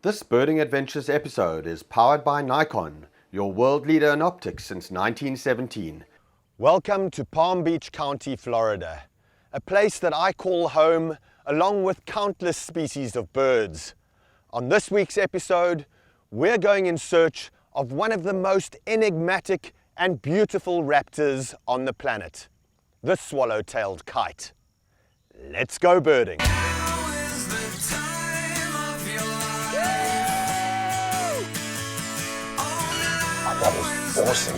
This Birding Adventures episode is powered by Nikon, your world leader in optics since 1917. Welcome to Palm Beach County, Florida, a place that I call home along with countless species of birds. On this week's episode, we're going in search of one of the most enigmatic and beautiful raptors on the planet, the swallow-tailed kite. Let's go birding. That was awesome.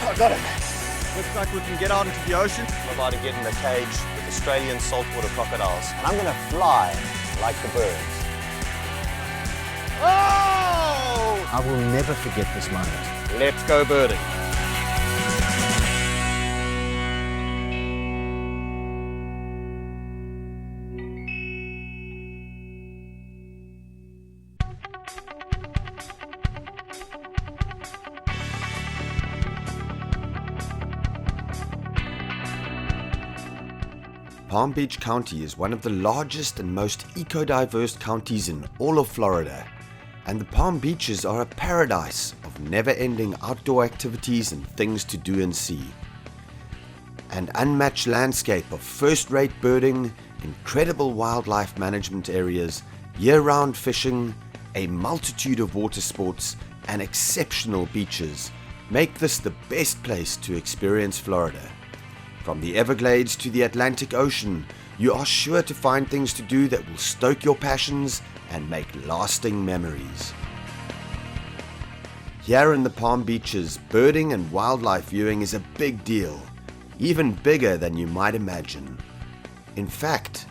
I got it. Looks like we can get out into the ocean. I'm about to get in a cage with Australian saltwater crocodiles. And I'm gonna fly like the birds. Oh! I will never forget this moment. Let's go birding. Palm Beach County is one of the largest and most eco-diverse counties in all of Florida, and the Palm Beaches are a paradise of never-ending outdoor activities and things to do and see. An unmatched landscape of first-rate birding, incredible wildlife management areas, year-round fishing, a multitude of water sports, and exceptional beaches make this the best place to experience Florida. From the Everglades to the Atlantic Ocean, you are sure to find things to do that will stoke your passions and make lasting memories. Here in the Palm Beaches, birding and wildlife viewing is a big deal, even bigger than you might imagine. In fact,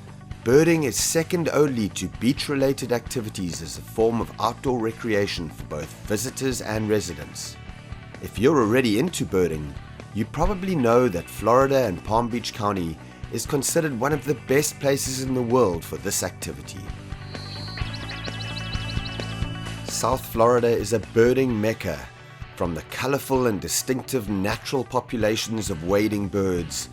birding is second only to beach-related activities as a form of outdoor recreation for both visitors and residents. If you're already into birding, you probably know that Florida and Palm Beach County is considered one of the best places in the world for this activity. South Florida is a birding mecca, from the colorful and distinctive natural populations of wading birds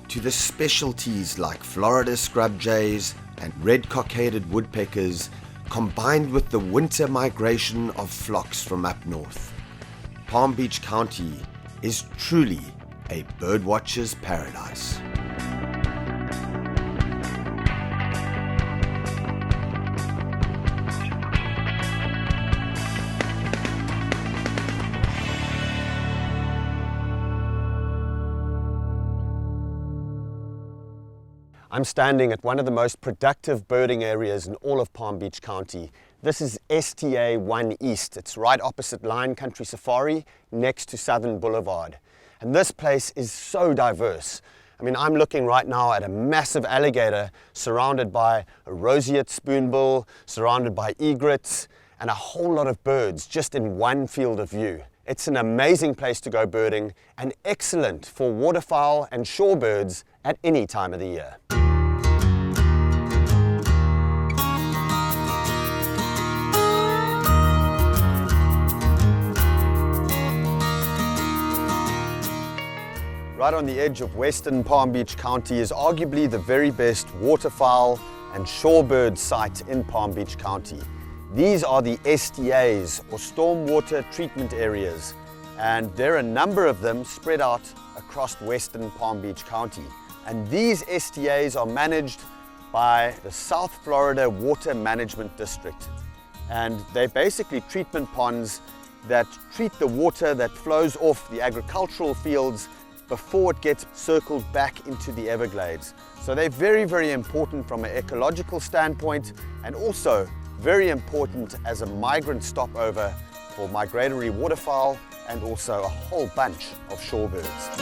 to the specialties like Florida scrub jays and red-cockaded woodpeckers, combined with the winter migration of flocks from up north. Palm Beach County is truly a birdwatcher's paradise. I'm standing at one of the most productive birding areas in all of Palm Beach County. This is STA 1 East. It's right opposite Lion Country Safari, next to Southern Boulevard. And this place is so diverse. I mean, I'm looking right now at a massive alligator surrounded by a roseate spoonbill, surrounded by egrets, and a whole lot of birds just in one field of view. It's an amazing place to go birding and excellent for waterfowl and shorebirds at any time of the year. Right on the edge of western Palm Beach County is arguably the very best waterfowl and shorebird site in Palm Beach County. These are the STAs, or stormwater treatment areas, and there are a number of them spread out across western Palm Beach County. And these STAs are managed by the South Florida Water Management District. And they're basically treatment ponds that treat the water that flows off the agricultural fields before it gets circled back into the Everglades. So they're very, very important from an ecological standpoint, and also very important as a migrant stopover for migratory waterfowl and also a whole bunch of shorebirds.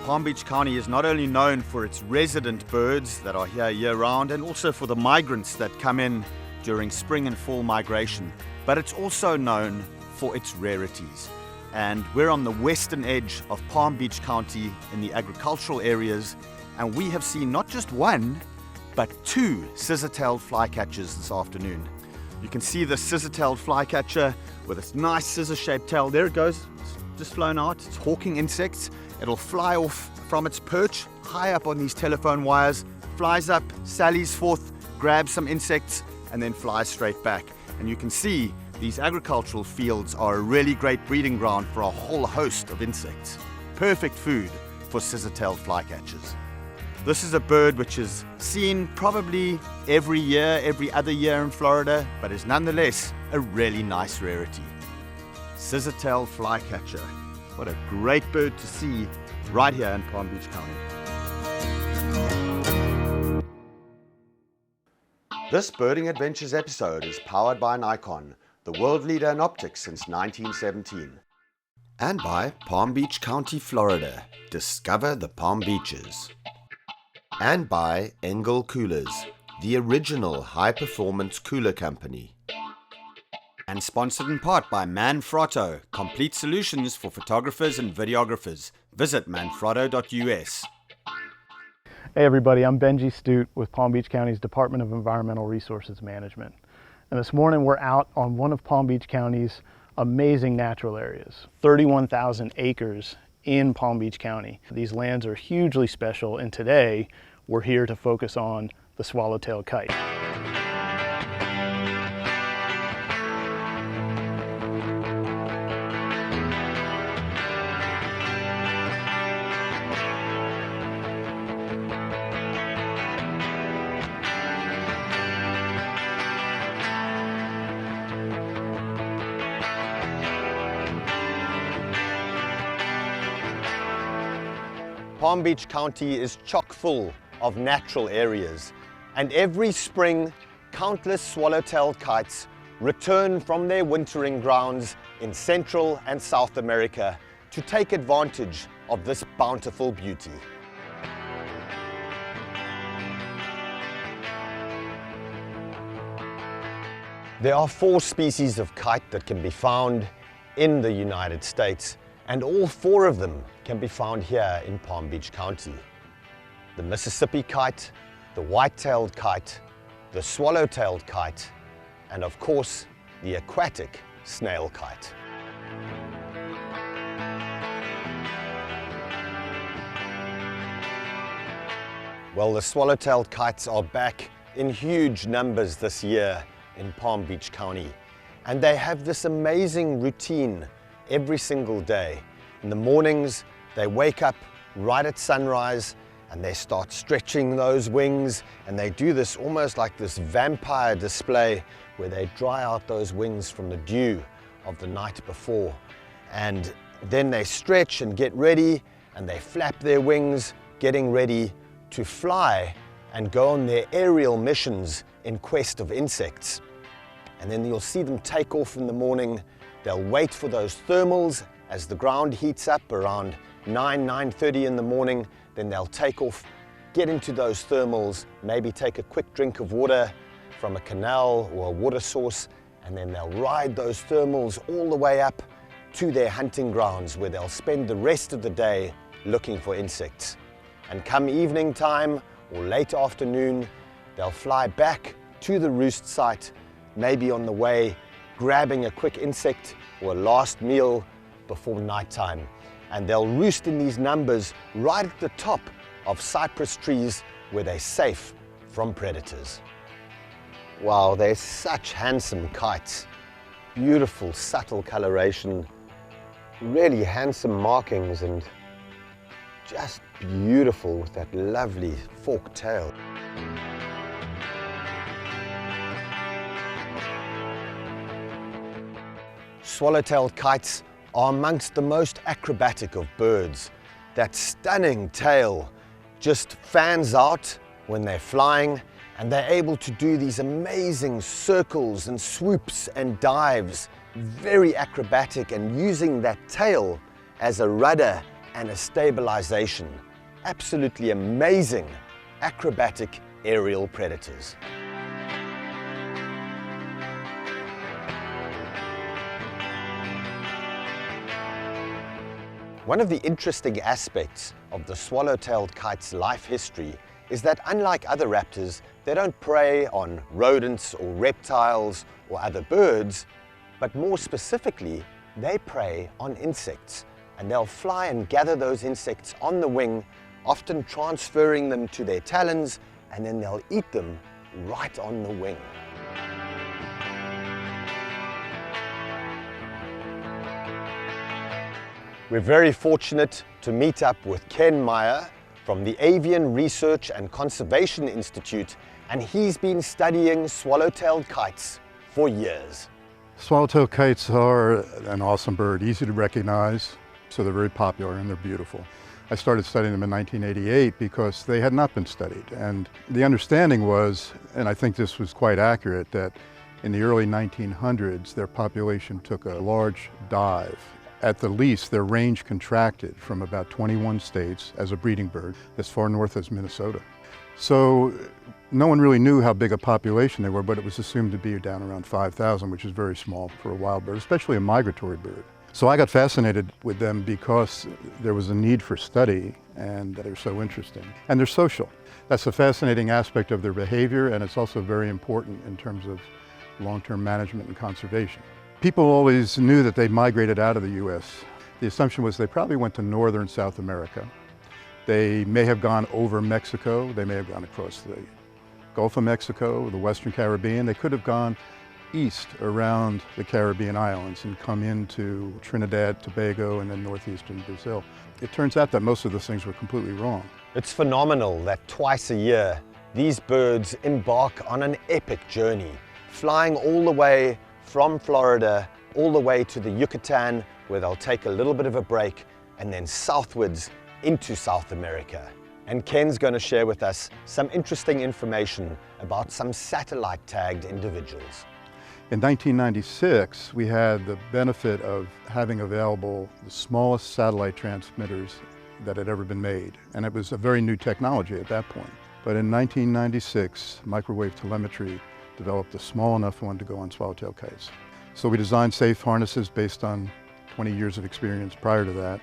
Palm Beach County is not only known for its resident birds that are here year-round, and also for the migrants that come in during spring and fall migration. but it's also known for its rarities. And we're on the western edge of Palm Beach County in the agricultural areas, and we have seen not just one, but two scissor-tailed flycatchers this afternoon. You can see the scissor-tailed flycatcher with its nice scissor-shaped tail. There it goes, it's just flown out. It's hawking insects. It'll fly off from its perch high up on these telephone wires, flies up, sallies forth, grabs some insects, and then flies straight back. And you can see these agricultural fields are a really great breeding ground for a whole host of insects. Perfect food for scissor-tailed flycatchers. This is a bird which is seen probably every year, every other year in Florida, but is nonetheless a really nice rarity. Scissor-tailed flycatcher. What a great bird to see right here in Palm Beach County. This Birding Adventures episode is powered by Nikon, the world leader in optics since 1917. And by Palm Beach County, Florida. Discover the Palm Beaches. And by Engel Coolers, the original high-performance cooler company. And sponsored in part by Manfrotto, complete solutions for photographers and videographers. Visit manfrotto.us. Hey everybody, I'm Benji Studt with Palm Beach County's Department of Environmental Resources Management. And this morning we're out on one of Palm Beach County's amazing natural areas, 31,000 acres in Palm Beach County. These lands are hugely special, and today we're here to focus on the swallowtail kite. Palm Beach County is chock full of natural areas, and every spring countless swallowtail kites return from their wintering grounds in Central and South America to take advantage of this bountiful beauty. There are 4 species of kite that can be found in the United States, and all 4 of them can be found here in Palm Beach County. The Mississippi kite, the white-tailed kite, the swallow-tailed kite, and of course, the aquatic snail kite. Well, the swallow-tailed kites are back in huge numbers this year in Palm Beach County, and they have this amazing routine every single day. In the mornings, they wake up right at sunrise and they start stretching those wings, and they do this almost like this vampire display where they dry out those wings from the dew of the night before. And then they stretch and get ready, and they flap their wings, getting ready to fly and go on their aerial missions in quest of insects. And then you'll see them take off in the morning. They'll wait for those thermals as the ground heats up around 9:30 in the morning. Then they'll take off, get into those thermals, maybe take a quick drink of water from a canal or a water source, and then they'll ride those thermals all the way up to their hunting grounds, where they'll spend the rest of the day looking for insects. And come evening time or late afternoon, they'll fly back to the roost site, maybe on the way grabbing a quick insect or a last meal before nighttime. And they'll roost in these numbers right at the top of cypress trees where they're safe from predators. Wow, they're such handsome kites. Beautiful, subtle coloration, really handsome markings, and just beautiful with that lovely forked tail. Swallow-tailed kites are amongst the most acrobatic of birds. That stunning tail just fans out when they're flying, and they're able to do these amazing circles and swoops and dives, very acrobatic, and using that tail as a rudder and a stabilization. Absolutely amazing acrobatic aerial predators. One of the interesting aspects of the swallow-tailed kite's life history is that unlike other raptors, they don't prey on rodents or reptiles or other birds, but more specifically, they prey on insects, and they'll fly and gather those insects on the wing, often transferring them to their talons, and then they'll eat them right on the wing. We're very fortunate to meet up with Ken Meyer from the Avian Research and Conservation Institute, and he's been studying swallow-tailed kites for years. Swallowtail kites are an awesome bird, easy to recognize, so they're very popular and they're beautiful. I started studying them in 1988 because they had not been studied, and the understanding was, and I think this was quite accurate, that in the early 1900s their population took a large dive. At the least, their range contracted from about 21 states as a breeding bird as far north as Minnesota. So no one really knew how big a population they were, but it was assumed to be down around 5,000, which is very small for a wild bird, especially a migratory bird. So I got fascinated with them because there was a need for study, and they're so interesting. And they're social. That's a fascinating aspect of their behavior, and it's also very important in terms of long-term management and conservation. People always knew that they migrated out of the U.S. The assumption was they probably went to northern South America. They may have gone over Mexico. They may have gone across the Gulf of Mexico, the Western Caribbean. They could have gone east around the Caribbean islands and come into Trinidad, Tobago, and then northeastern Brazil. It turns out that most of those things were completely wrong. It's phenomenal that twice a year, these birds embark on an epic journey, flying all the way from Florida all the way to the Yucatan, where they'll take a little bit of a break, and then southwards into South America. And Ken's going to share with us some interesting information about some satellite tagged individuals. In 1996, we had the benefit of having available the smallest satellite transmitters that had ever been made. And it was a very new technology at that point. But in 1996, microwave telemetry developed a small enough one to go on swallowtail kites. So we designed safe harnesses based on 20 years of experience prior to that,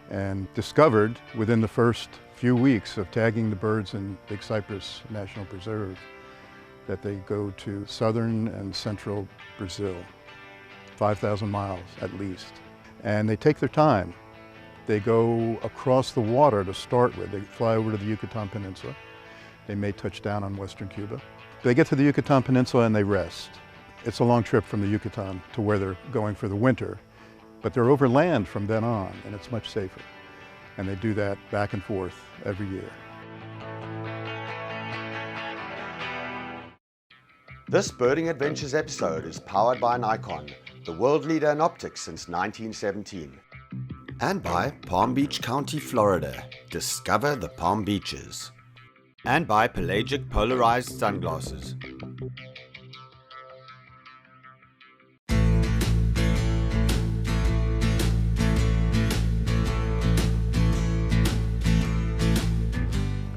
and discovered within the first few weeks of tagging the birds in Big Cypress National Preserve that they go to southern and central Brazil, 5,000 miles at least. And they take their time. They go across the water to start with. They fly over to the Yucatan Peninsula. They may touch down on western Cuba. They get to the Yucatan Peninsula and they rest. It's a long trip from the Yucatan to where they're going for the winter, but they're over land from then on, and it's much safer. And they do that back and forth every year. This Birding Adventures episode is powered by Nikon, the world leader in optics since 1917. And by Palm Beach County, Florida. Discover the Palm Beaches. And by Pelagic Polarized Sunglasses.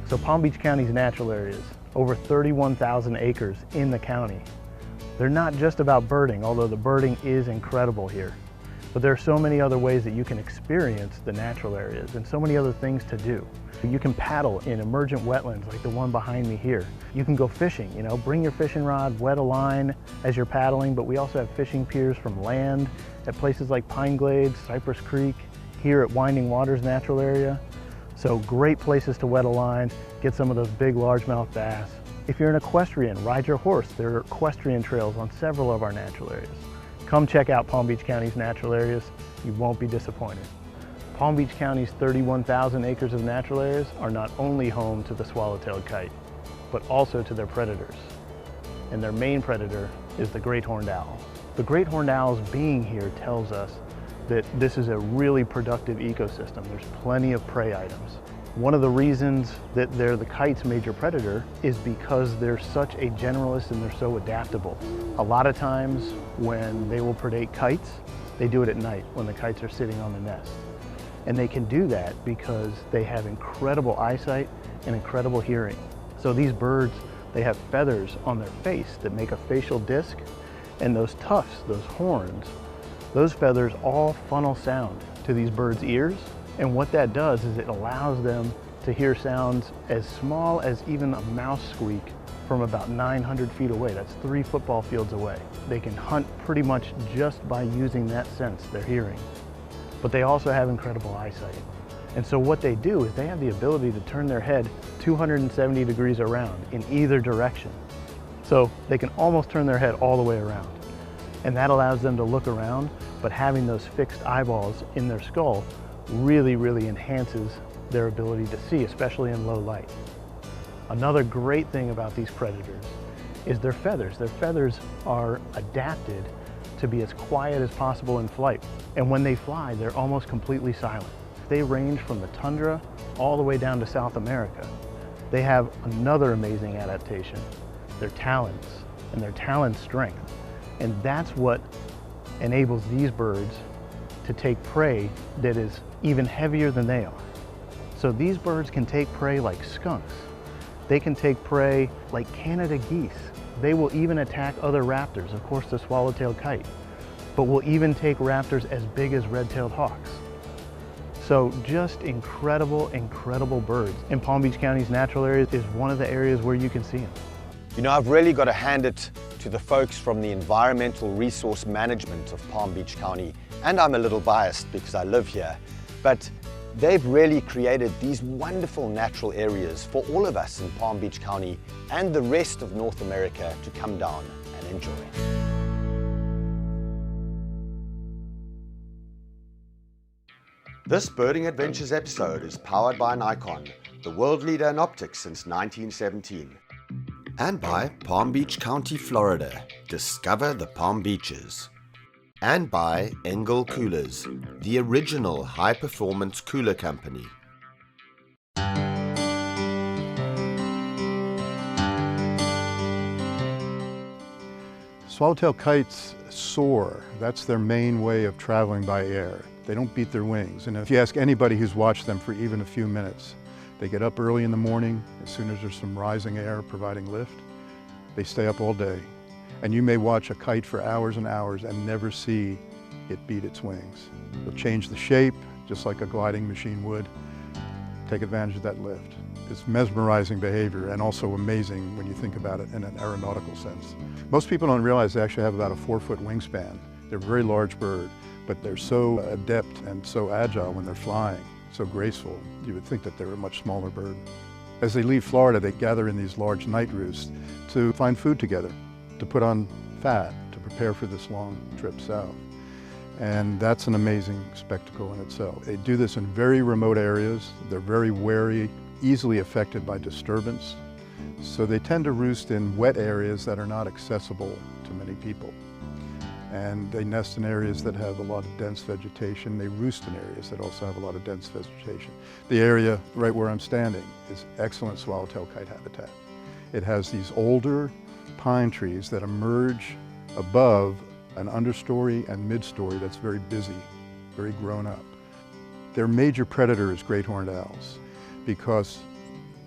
So Palm Beach County's natural areas, over 31,000 acres in the county. They're not just about birding, although the birding is incredible here. But there are so many other ways that you can experience the natural areas and so many other things to do. You can paddle in emergent wetlands like the one behind me here. You can go fishing, bring your fishing rod, wet a line as you're paddling, but we also have fishing piers from land at places like Pine Glades, Cypress Creek, here at Winding Waters Natural Area. So great places to wet a line, get some of those big largemouth bass. If you're an equestrian, ride your horse. There are equestrian trails on several of our natural areas. Come check out Palm Beach County's natural areas. You won't be disappointed. Palm Beach County's 31,000 acres of natural areas are not only home to the swallow-tailed kite, but also to their predators. And their main predator is the great horned owl. The great horned owl's being here tells us that this is a really productive ecosystem. There's plenty of prey items. One of the reasons that they're the kite's major predator is because they're such a generalist and they're so adaptable. A lot of times when they will predate kites, they do it at night when the kites are sitting on the nest. And they can do that because they have incredible eyesight and incredible hearing. So these birds, they have feathers on their face that make a facial disc, and those tufts, those horns, those feathers all funnel sound to these birds' ears, And what that does is it allows them to hear sounds as small as even a mouse squeak from about 900 feet away. That's 3 football fields away. They can hunt pretty much just by using that sense, their hearing. But they also have incredible eyesight. And so what they do is they have the ability to turn their head 270 degrees around in either direction. So they can almost turn their head all the way around. And that allows them to look around, but having those fixed eyeballs in their skull really, really enhances their ability to see, especially in low light. Another great thing about these predators is their feathers. Their feathers are adapted to be as quiet as possible in flight. And when they fly, they're almost completely silent. They range from the tundra all the way down to South America. They have another amazing adaptation, their talons and their talon strength. And that's what enables these birds to take prey that is even heavier than they are. So these birds can take prey like skunks. They can take prey like Canada geese. They will even attack other raptors, of course the swallowtail kite, but will even take raptors as big as red-tailed hawks. So just incredible, incredible birds. And Palm Beach County's natural areas is one of the areas where you can see them. You know, I've really got to hand it to the folks from the Environmental Resource Management of Palm Beach County. And I'm a little biased because I live here, but they've really created these wonderful natural areas for all of us in Palm Beach County and the rest of North America to come down and enjoy. This Birding Adventures episode is powered by Nikon, the world leader in optics since 1917. And by Palm Beach County, Florida. Discover the Palm Beaches. And by Engel Coolers, the original high-performance cooler company. Swallowtail kites soar. That's their main way of traveling by air. They don't beat their wings. And if you ask anybody who's watched them for even a few minutes, they get up early in the morning. As soon as there's some rising air providing lift, they stay up all day. And you may watch a kite for hours and hours and never see it beat its wings. They'll change the shape, just like a gliding machine would, take advantage of that lift. It's mesmerizing behavior and also amazing when you think about it in an aeronautical sense. Most people don't realize they actually have about a 4-foot wingspan. They're a very large bird, but they're so adept and so agile when they're flying, so graceful. You would think that they're a much smaller bird. As they leave Florida, they gather in these large night roosts to find food together, to put on fat, to prepare for this long trip south. And that's an amazing spectacle in itself. They do this in very remote areas. They're very wary, easily affected by disturbance. So they tend to roost in wet areas that are not accessible to many people. And they nest in areas that have a lot of dense vegetation. They roost in areas that also have a lot of dense vegetation. The area right where I'm standing is excellent swallowtail kite habitat. It has these older pine trees that emerge above an understory and midstory that's very busy, very grown up. Their major predator is great horned owls, because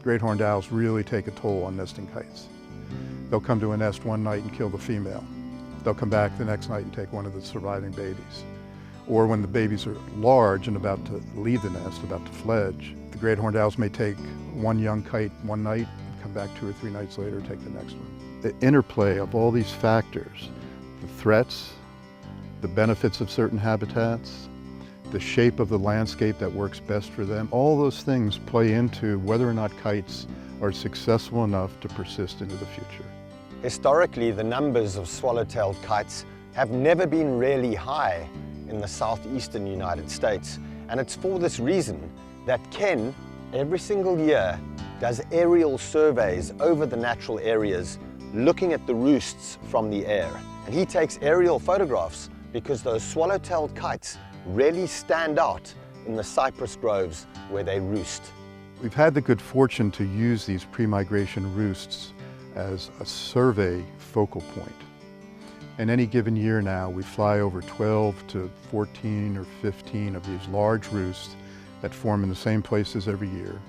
great horned owls really take a toll on nesting kites. They'll come to a nest one night and kill the female. They'll come back the next night and take one of the surviving babies. Or when the babies are large and about to leave the nest, about to fledge, the great horned owls may take one young kite one night, and come back 2 or 3 nights later and take the next one. The interplay of all these factors, the threats, the benefits of certain habitats, the shape of the landscape that works best for them, all those things play into whether or not kites are successful enough to persist into the future. Historically, the numbers of swallow-tailed kites have never been really high in the southeastern United States. And it's for this reason that Ken, every single year, does aerial surveys over the natural areas, looking at the roosts from the air. And he takes aerial photographs because those swallow-tailed kites really stand out in the cypress groves where they roost. We've had the good fortune to use these pre-migration roosts as a survey focal point. In any given year now, we fly over 12 to 14 or 15 of these large roosts that form in the same places every year.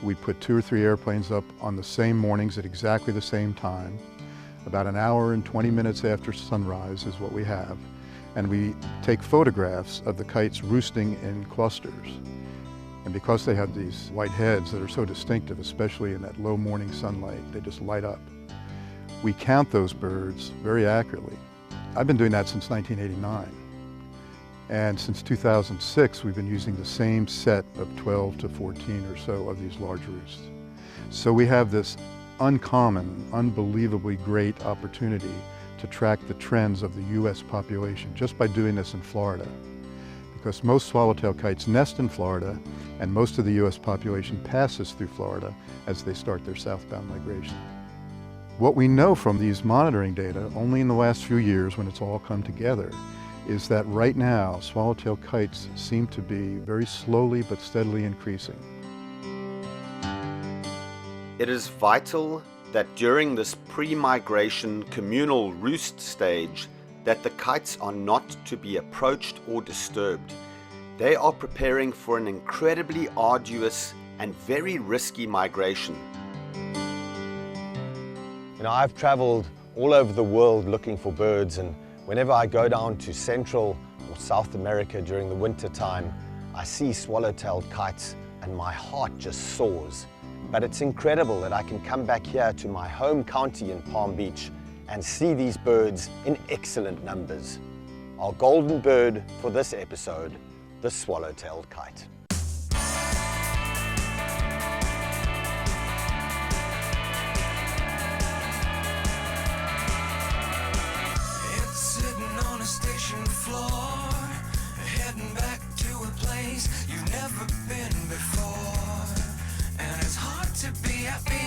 We put 2 or 3 airplanes up on the same mornings at exactly the same time. About an hour and 20 minutes after sunrise is what we have. And we take photographs of the kites roosting in clusters. And because they have these white heads that are so distinctive, especially in that low morning sunlight, they just light up. We count those birds very accurately. I've been doing that since 1989. And since 2006, we've been using the same set of 12 to 14 or so of these large roosts. So we have this uncommon, unbelievably great opportunity to track the trends of the U.S. population just by doing this in Florida. Because most swallowtail kites nest in Florida, and most of the U.S. population passes through Florida as they start their southbound migration. What we know from these monitoring data, only in the last few years when it's all come together, is that right now swallowtail kites seem to be very slowly but steadily increasing. It is vital that during this pre-migration communal roost stage that the kites are not to be approached or disturbed. They are preparing for an incredibly arduous and very risky migration. You know, I've traveled all over the world looking for birds, and whenever I go down to Central or South America during the winter time, I see swallow-tailed kites and my heart just soars. But it's incredible that I can come back here to my home county in Palm Beach and see these birds in excellent numbers. Our golden bird for this episode, the swallow-tailed kite. It's sitting on a station floor, heading back to a place you've never been before. And it's hard to be happy